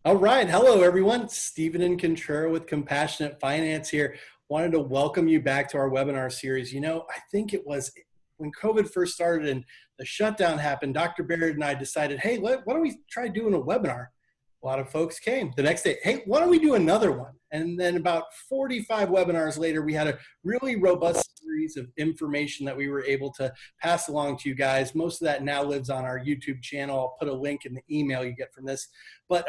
All right. Hello, everyone. Stephen and Contrera with Compassionate Finance here. Wanted to welcome you back to our webinar series. I think it was when COVID first started and the shutdown happened, Dr. Baird and I decided, hey, why don't we try doing a webinar? A lot of folks came. The next day, hey, why don't we do another one? And then about 45 webinars later, we had a really robust series of information that we were able to pass along to you guys. Most of that now lives on our YouTube channel. I'll put a link in the email you get from this. But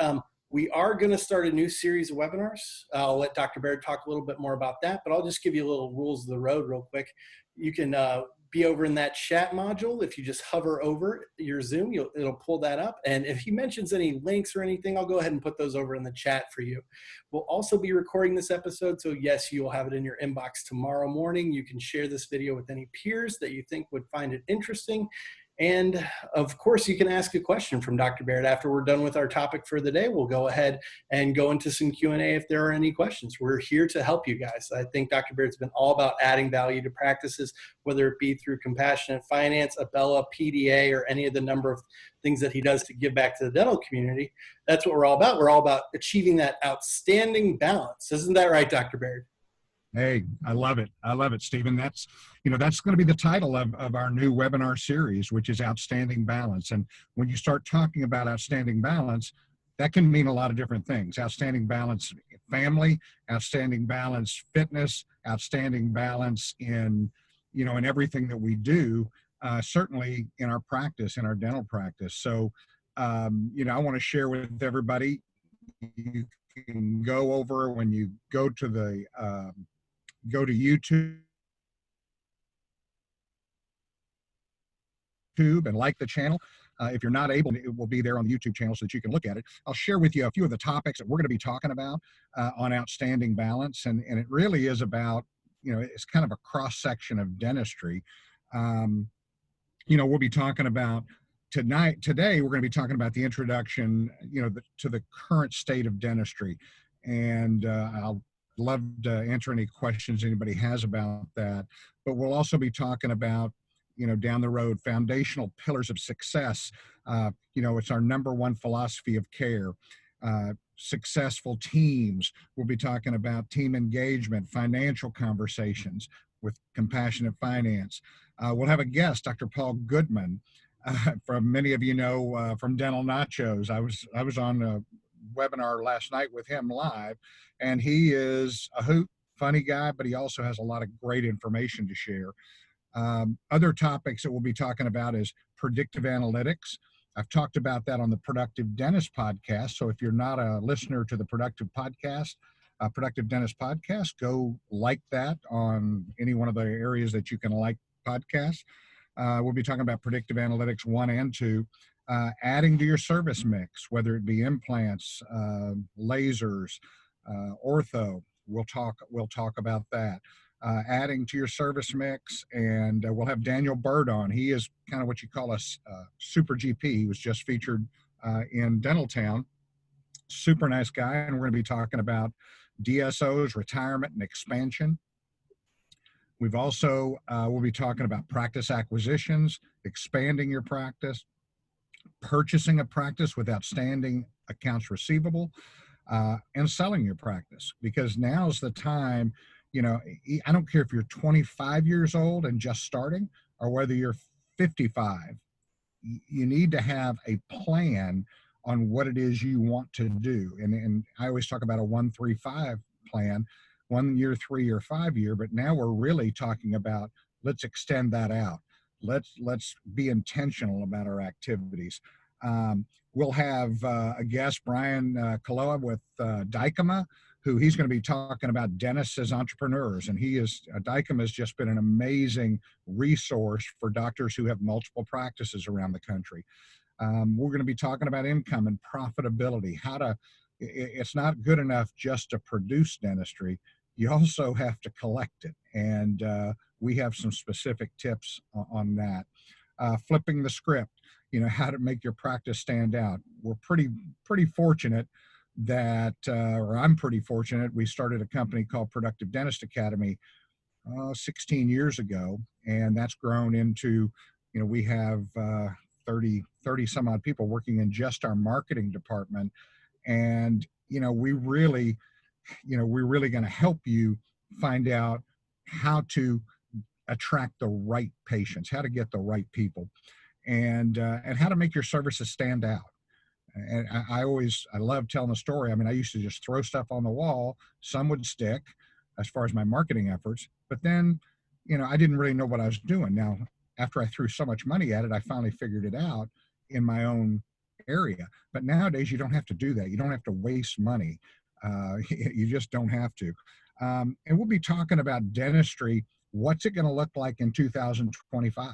we are going to start a new series of webinars. I'll let Dr. Baird talk a little bit more about that, but I'll just give you a little rules of the road real quick. You can be over in that chat module. If you just hover over your Zoom, it'll pull that up. And if he mentions any links or anything, I'll go ahead and put those over in the chat for you. We'll also be recording this episode, so yes, you will have it in your inbox tomorrow morning. You can share this video with any peers that you think would find it interesting. And of course, you can ask a question from Dr. Baird after we're done with our topic for the day. We'll go ahead and go into some Q&A if there are any questions. We're here to help you guys. I think Dr. Baird's been all about adding value to practices, whether it be through Compassionate Finance, Abella, PDA, or any of the number of things that he does to give back to the dental community. That's what we're all about. We're all about achieving that outstanding balance. Isn't that right, Dr. Baird? Hey, I love it. I love it, Stephen. That's going to be the title of our new webinar series, which is Outstanding Balance. And when you start talking about outstanding balance, that can mean a lot of different things. Outstanding balance family, outstanding balance fitness, outstanding balance in everything that we do, certainly in our practice, in our dental practice. So, I want to share with everybody, you can go over when you go to YouTube and like the channel. If you're not able, it will be there on the YouTube channel so that you can look at it. I'll share with you a few of the topics that we're going to be talking about on outstanding balance. And it really is about, it's kind of a cross-section of dentistry. We'll be talking about today, we're going to be talking about the introduction, to the current state of dentistry. And I'll love to answer any questions anybody has about that. But we'll also be talking about, down the road, foundational pillars of success. It's our number one philosophy of care. Successful teams. We'll be talking about team engagement, financial conversations with Compassionate Finance. We'll have a guest, Dr. Paul Goodman, from many of you know from Dental Nachos. I was on a webinar last night with him live, and he is a hoot, funny guy, but he also has a lot of great information to share. Other topics that we'll be talking about is predictive analytics. I've talked about that on the Productive Dentist podcast. So if you're not a listener to the Productive Dentist podcast, go like that on any one of the areas that you can like podcasts. We'll be talking about predictive analytics 1 and 2. Adding to your service mix, whether it be implants, lasers, ortho, we'll talk about that. Adding to your service mix, and we'll have Daniel Baird on. He is kind of what you call a super GP. He was just featured in Dental Town. Super nice guy, and we're going to be talking about DSOs, retirement, and expansion. We've also, we'll be talking about practice acquisitions, expanding your practice, purchasing a practice with outstanding accounts receivable, and selling your practice, because now's the time. I don't care if you're 25 years old and just starting, or whether you're 55, you need to have a plan on what it is you want to do. And I always talk about a 1-3-5 plan, 1 year, 3 year, 5 year, but now we're really talking about, let's extend that out. Let's be intentional about our activities. We'll have a guest, Brian Kaloa with Dykema, who he's going to be talking about dentists as entrepreneurs. And Dykema has just been an amazing resource for doctors who have multiple practices around the country. We're going to be talking about income and profitability, it's not good enough just to produce dentistry. You also have to collect it. And we have some specific tips on that. Flipping the script, how to make your practice stand out. We're pretty fortunate that, or I'm pretty fortunate, we started a company called Productive Dentist Academy 16 years ago, and that's grown into, we have 30 some odd people working in just our marketing department. And, we're really going to help you find out how to attract the right patients, how to get the right people, and how to make your services stand out. And I love telling the story. I mean, I used to just throw stuff on the wall. Some would stick as far as my marketing efforts, but then, I didn't really know what I was doing. Now, after I threw so much money at it, I finally figured it out in my own area. But nowadays, you don't have to do that. You don't have to waste money. You just don't have to. And we'll be talking about dentistry. What's it going to look like in 2025?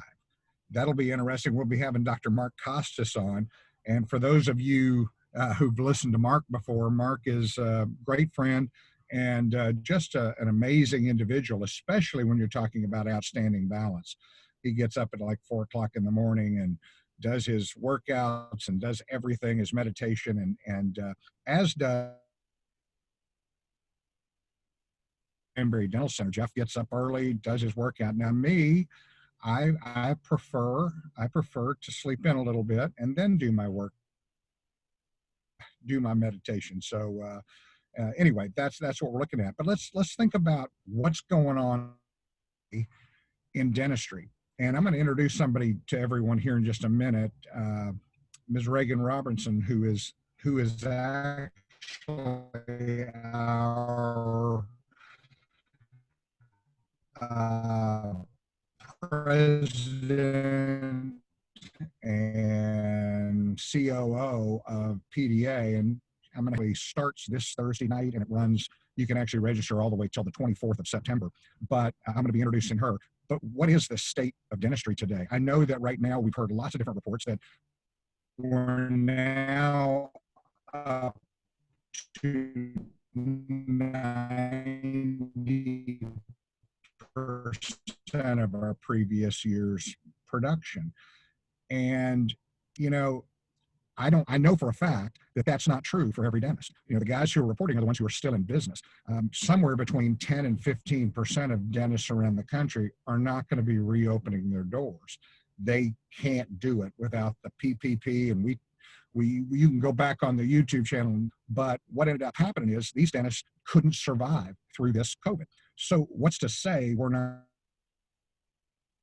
That'll be interesting. We'll be having Dr. Mark Costas on. And for those of you who've listened to Mark before, Mark is a great friend and just an amazing individual, especially when you're talking about outstanding balance. He gets up at like 4 o'clock in the morning and does his workouts and does everything, his meditation, and as does Baird Dental Center. Jeff gets up early, does his workout. Now me, I prefer to sleep in a little bit and then do my work, do my meditation. So anyway, that's what we're looking at. But let's think about what's going on in dentistry. And I'm going to introduce somebody to everyone here in just a minute. Ms. Reagan Robertson, who is actually our president and COO of PDA. And I'm going to starts this Thursday night and it runs, you can actually register all the way till the 24th of September. But I'm going to be introducing her. But what is the state of dentistry today? I know that right now we've heard lots of different reports that we're now up to 90% of our previous year's production. And, I know for a fact that that's not true for every dentist. The guys who are reporting are the ones who are still in business. Somewhere between 10 and 15% of dentists around the country are not going to be reopening their doors. They can't do it without the PPP. And you can go back on the YouTube channel, but what ended up happening is these dentists couldn't survive through this COVID. So what's to say we're not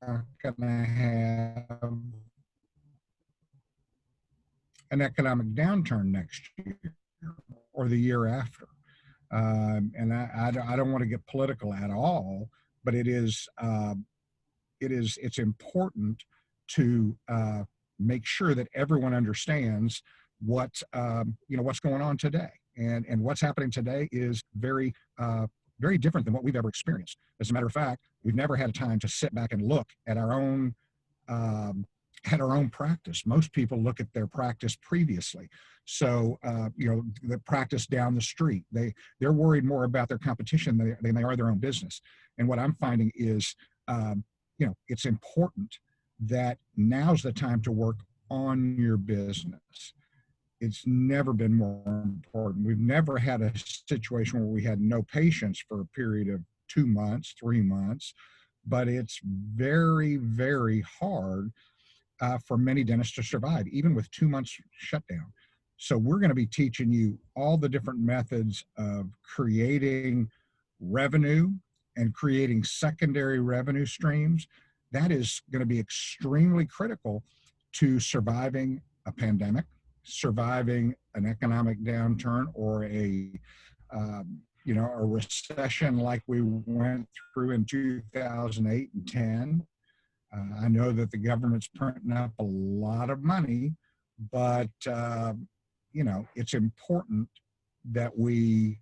going to have an economic downturn next year or the year after? And I don't want to get political at all, but it's important to make sure that everyone understands what's going on today. And what's happening today is very different than what we've ever experienced. As a matter of fact, we've never had a time to sit back and look at our own practice. Most people look at their practice previously. So, the practice down the street, they're worried more about their competition than they are their own business. And what I'm finding is, it's important that now's the time to work on your business. It's never been more important. We've never had a situation where we had no patients for a period of 2 months, 3 months, but it's very, very hard for many dentists to survive, even with 2 months shutdown. So we're going to be teaching you all the different methods of creating revenue and creating secondary revenue streams. That is going to be extremely critical to surviving a pandemic, surviving an economic downturn, or a recession like we went through in 2008 and 10. I know that the government's printing up a lot of money, but it's important that we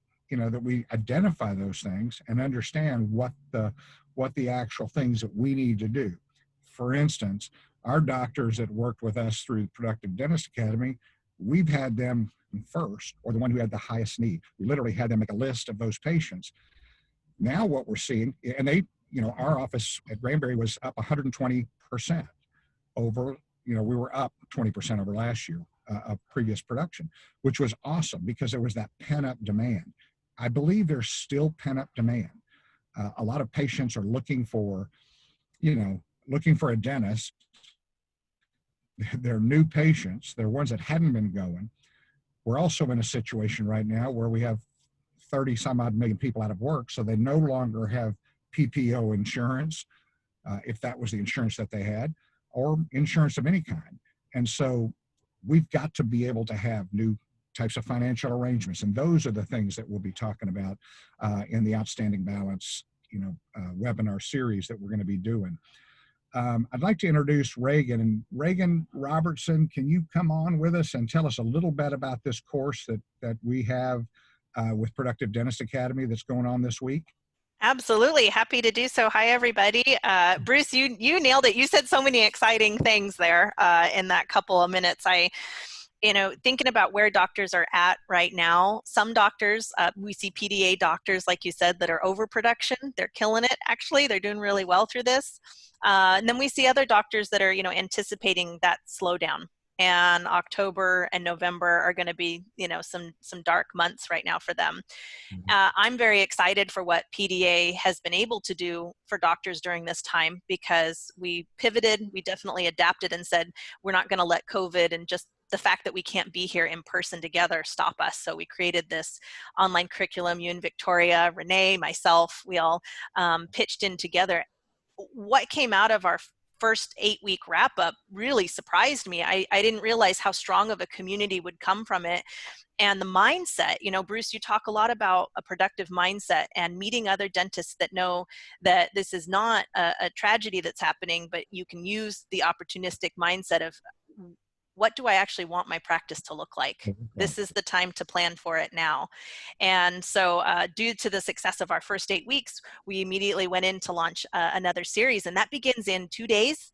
identify those things and understand what the actual things that we need to do. For instance, our doctors that worked with us through the Productive Dentist Academy, we've had them first, or the one who had the highest need. We literally had them make a list of those patients. Now what we're seeing, and our office at Granbury was up 120% over, we were up 20% over last year of previous production, which was awesome because there was that pent-up demand. I believe there's still pent-up demand. A lot of patients are looking for a dentist. They're new patients. They're ones that hadn't been going. we're also in a situation right now where we have 30 some odd million people out of work, so they no longer have PPO insurance, if that was the insurance that they had, or insurance of any kind. And so we've got to be able to have new types of financial arrangements. And those are the things that we'll be talking about in the Outstanding Balance, webinar series that we're going to be doing. I'd like to introduce Reagan. And Reagan Robertson, can you come on with us and tell us a little bit about this course that we have with Productive Dentist Academy that's going on this week? Absolutely. Happy to do so. Hi, everybody. Bruce, you nailed it. You said so many exciting things there in that couple of minutes. Thinking about where doctors are at right now, some doctors, we see PDA doctors, like you said, that are overproduction. They're killing it, actually. They're doing really well through this. And then we see other doctors that are, anticipating that slowdown. And October and November are going to be, some dark months right now for them. I'm very excited for what PDA has been able to do for doctors during this time, because we pivoted, we definitely adapted and said, we're not going to let COVID and just the fact that we can't be here in person together stop us. So we created this online curriculum. You and Victoria, Renee, myself, we all pitched in together. What came out of our first 8-week wrap up really surprised me. I didn't realize how strong of a community would come from it. And the mindset, Bruce, you talk a lot about a productive mindset and meeting other dentists that know that this is not a tragedy that's happening, but you can use the opportunistic mindset of, what do I actually want my practice to look like? This is the time to plan for it now. And so due to the success of our first 8 weeks, we immediately went in to launch another series, and that begins in 2 days.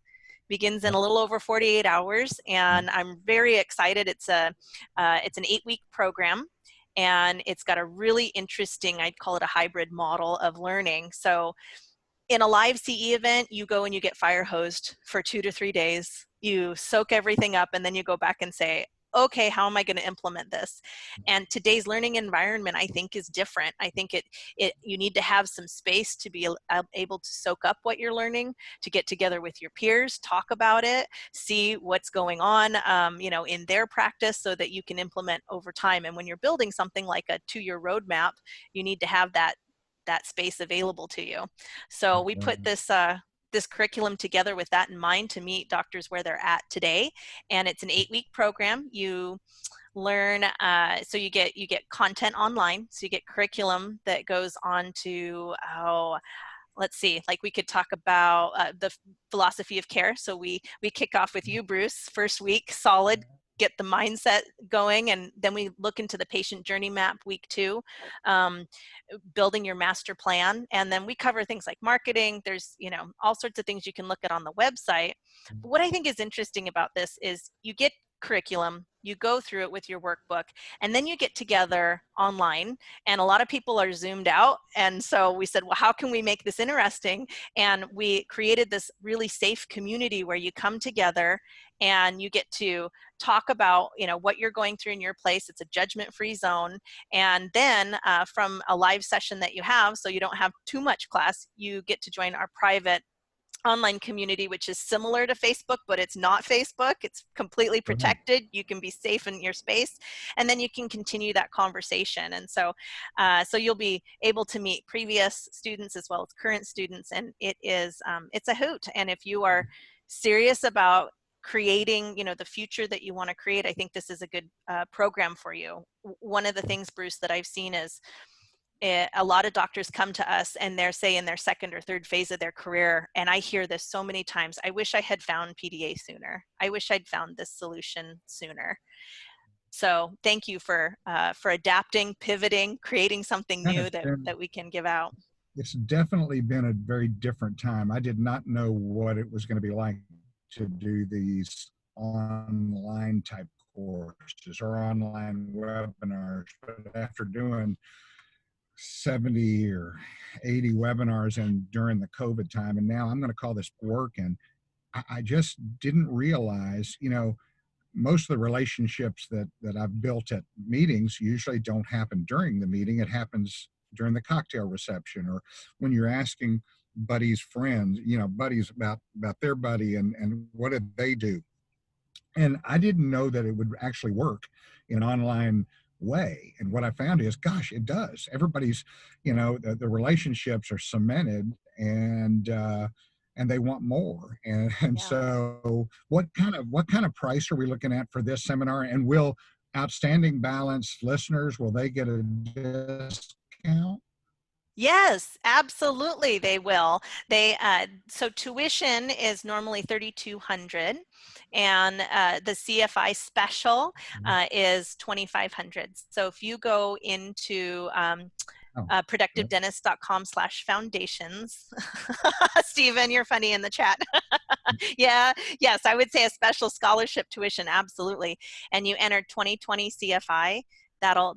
Begins in a little over 48 hours, and I'm very excited. It's an 8-week program, and it's got a really interesting, I'd call it a hybrid model of learning. So in a live CE event, you go and you get fire hosed for 2 to 3 days. You soak everything up, and then you go back and say, okay, how am I going to implement this? And today's learning environment, I think, is different. I think you need to have some space to be able to soak up what you're learning, to get together with your peers, talk about it, see what's going on, in their practice, so that you can implement over time. And when you're building something like a 2-year roadmap, you need to have that space available to you. So we put this curriculum together with that in mind, to meet doctors where they're at today. And it's an 8-week program. You learn, so you get content online. So you get curriculum that goes on to, let's see, like we could talk about the philosophy of care. So we kick off with you, Bruce, first week, solid, get the mindset going, and then we look into the patient journey map week 2, building your master plan, and then we cover things like marketing. There's all sorts of things you can look at on the website. But what I think is interesting about this is you get curriculum, you go through it with your workbook, and then you get together online, and a lot of people are zoomed out. And so we said, well, how can we make this interesting? And we created this really safe community where you come together and you get to talk about what you're going through in your place. It's a judgment-free zone. And then from a live session that you have, so you don't have too much class, you get to join our private online community, which is similar to Facebook, but it's not Facebook. It's completely protected. You can be safe in your space, and then you can continue that conversation. And so you'll be able to meet previous students as well as current students, and it's a hoot. And if you are serious about creating the future that you want to create, I think this is a good program for you. One of the things, Bruce, that I've seen is a lot of doctors come to us and they're, say, in their second or third phase of their career, and I hear this so many times: I wish I had found PDA sooner. I wish I'd found this solution sooner. So thank you for adapting, pivoting, creating something new that we can give out. It's definitely been a very different time. I did not know what it was going to be like to do these online type courses or online webinars, but after doing 70 or 80 webinars and during the COVID time, and now I'm going to call this work, and I just didn't realize, most of the relationships that I've built at meetings usually don't happen during the meeting. It happens during the cocktail reception, or when you're asking buddies' friends, buddies about their buddy and what did they do. And I didn't know that it would actually work in an online way. And what I found is, gosh, it does. Everybody's, the relationships are cemented, and they want more. And Yeah. so what kind of price are we looking at for this seminar? And will Outstanding Balance listeners, will they get a discount? Yes, absolutely they will. So tuition is normally 3,200, and the CFI special is 2,500. So if you go into Oh, good. productivedentist.com/foundations. Stephen, you're funny in the chat. Yeah, yes, I would say a special scholarship tuition, absolutely. And you enter 2020 CFI. That'll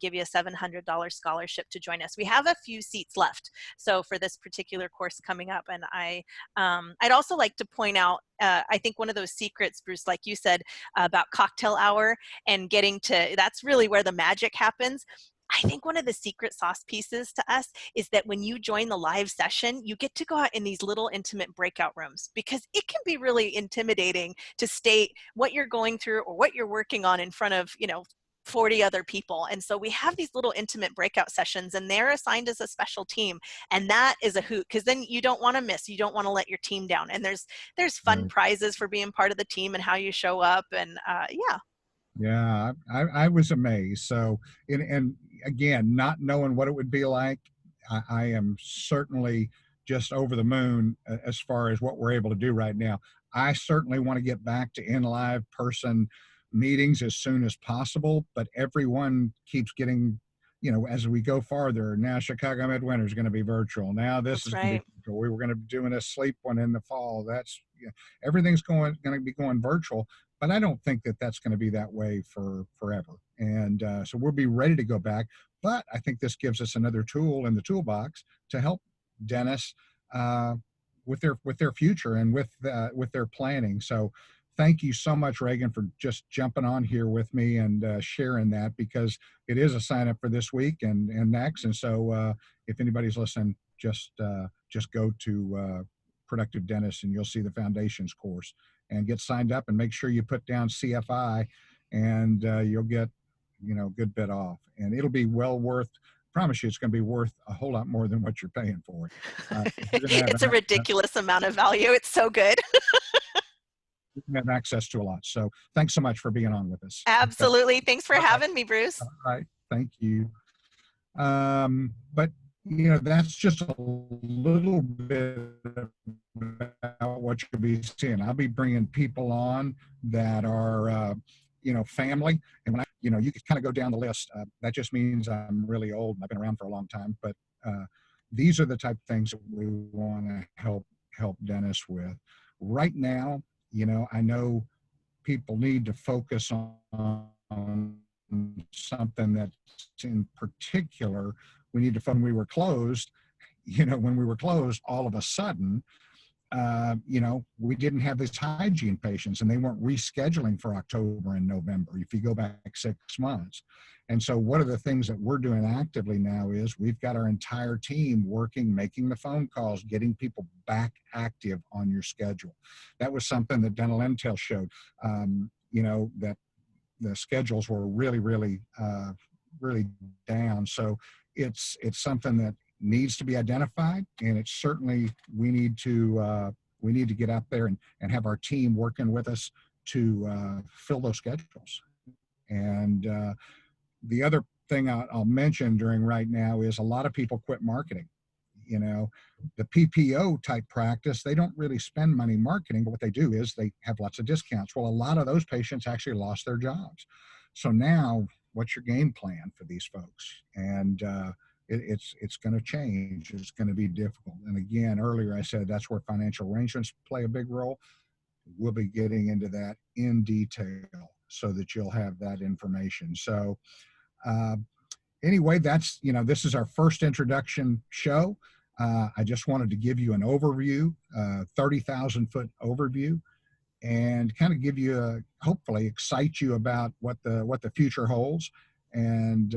give you a $700 scholarship to join us. We have a few seats left, so for this particular course coming up. And I'd also like to point out, I think one of those secrets, Bruce, like you said about cocktail hour and getting to, that's really where the magic happens. I think one of the secret sauce pieces to us is that when you join the live session, you get to go out in these little intimate breakout rooms, because it can be really intimidating to state what you're going through or what you're working on in front of, 40 other people. And so we have these little intimate breakout sessions, and they're assigned as a special team. And that is a hoot, because then you don't want to miss, you don't want to let your team down. And there's fun Right. prizes for being part of the team and how you show up. And yeah. Yeah, I was amazed. So, and again, not knowing what it would be like, I am certainly just over the moon as far as what we're able to do right now. I certainly want to get back to in live person meetings as soon as possible, but everyone keeps getting, as we go farther, now Chicago Midwinter is going to be virtual. Now this That's is going to right. be virtual. We were going to be doing a sleep one in the fall. That's, everything's going to be going virtual. But I don't think that that's going to be that way for forever. And so we'll be ready to go back. But I think this gives us another tool in the toolbox to help dentists with their future and with their planning. So thank you so much, Reagan, for just jumping on here with me and sharing that, because it is a sign up for this week and next. And so if anybody's listening, just go to Productive Dentist and you'll see the Foundations course and get signed up, and make sure you put down CFI, and you'll get, a good bit off, and it'll be well worth. Promise you, it's going to be worth a whole lot more than what you're paying for it. You're going to It's a ridiculous amount of value. It's so good. have access to a lot. So thanks so much for being on with us. Okay. Absolutely. Thanks for All right. having me, Bruce. All right. Thank you. But that's just a little bit about what you'll be seeing. I'll be bringing people on that are, family. And when you can kind of go down the list. That just means I'm really old and I've been around for a long time. But these are the type of things that we want to help dentists with. Right now, I know people need to focus on something that's in particular. We need to when we were closed, all of a sudden, we didn't have these hygiene patients, and they weren't rescheduling for October and November if you go back 6 months. And so one of the things that we're doing actively now is we've got our entire team working, making the phone calls, getting people back active on your schedule. That was something that Dental Intel showed, that the schedules were really, really, really down. So it's something that needs to be identified, and it's certainly we need to get out there and have our team working with us to fill those schedules. And the other thing I'll mention during right now is a lot of people quit marketing. The PPO type practice, they don't really spend money marketing, but what they do is they have lots of discounts. Well, a lot of those patients actually lost their jobs. So now, what's your game plan for these folks? And it's going to change. It's going to be difficult. And again, earlier I said that's where financial arrangements play a big role. We'll be getting into that in detail so that you'll have that information. So anyway, that's, this is our first introduction show. I just wanted to give you an overview, 30,000-foot overview, and kind of give you hopefully excite you about what the future holds. And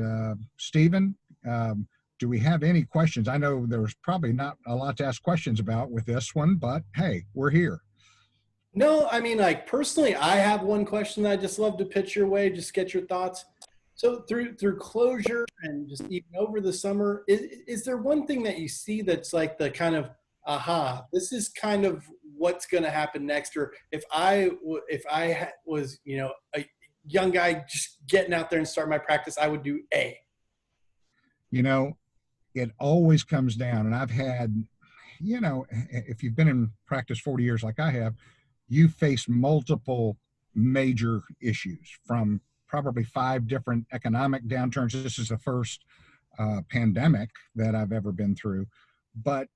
Stephen, do we have any questions? I know there's probably not a lot to ask questions about with this one, but hey, we're here. No, I mean, like personally, I have one question that I just love to pitch your way, just get your thoughts. So through closure and just even over the summer, is there one thing that you see that's like the kind of aha, this is kind of what's going to happen next? Or was a young guy just getting out there and starting my practice, I would do A. You know, it always comes down, and I've had, if you've been in practice 40 years like I have, you face multiple major issues from probably 5 different economic downturns. This is the first pandemic that I've ever been through, but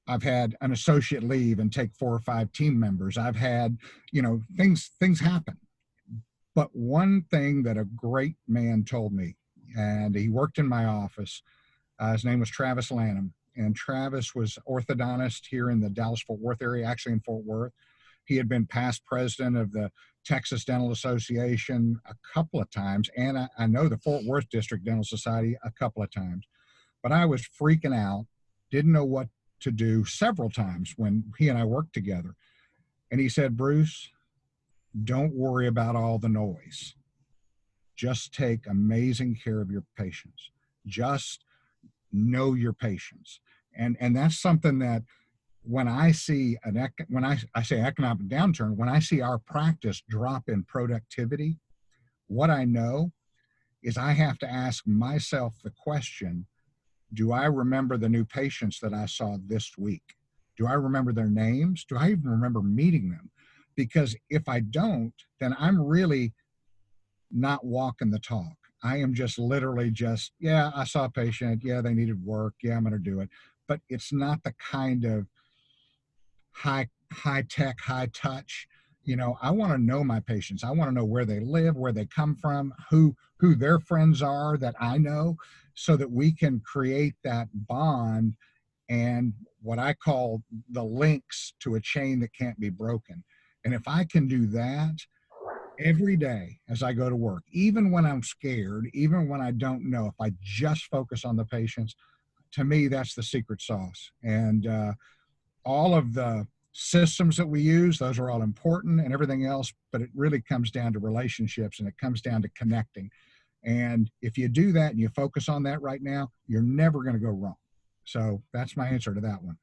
I've had an associate leave and take 4 or 5 team members. I've had, things happen. But one thing that a great man told me, and he worked in my office, his name was Travis Lanham, and Travis was orthodontist here in the Dallas-Fort Worth area, actually in Fort Worth. He had been past president of the Texas Dental Association a couple of times, and I know the Fort Worth District Dental Society a couple of times. But I was freaking out, didn't know what to do several times when he and I worked together. And he said, Bruce, don't worry about all the noise. Just take amazing care of your patients. Just know your patients. And that's something that when I see when I say economic downturn, when I see our practice drop in productivity, what I know is I have to ask myself the question, do I remember the new patients that I saw this week? Do I remember their names? Do I even remember meeting them? Because if I don't, then I'm really not walking the talk. I am just literally yeah, I saw a patient. Yeah, they needed work. Yeah, I'm going to do it. But it's not the kind of high tech, high touch. I want to know my patients. I want to know where they live, where they come from, who their friends are that I know, so that we can create that bond and what I call the links to a chain that can't be broken. And if I can do that every day as I go to work, even when I'm scared, even when I don't know, if I just focus on the patients, to me, that's the secret sauce. And all of the systems that we use, those are all important and everything else, but it really comes down to relationships, and it comes down to connecting. And if you do that and you focus on that right now, you're never going to go wrong. So that's my answer to that one.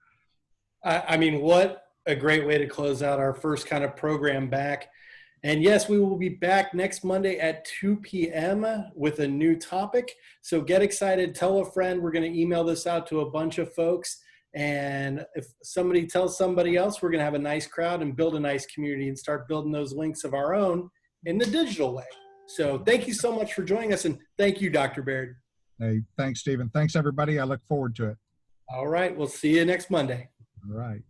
I mean, what a great way to close out our first kind of program back. And yes, we will be back next Monday at 2 p.m. with a new topic. So get excited, tell a friend. We're going to email this out to a bunch of folks. And if somebody tells somebody else, we're going to have a nice crowd and build a nice community and start building those links of our own in the digital way. So thank you so much for joining us. And thank you, Dr. Baird. Hey, thanks, Stephen. Thanks, everybody. I look forward to it. All right. We'll see you next Monday. All right.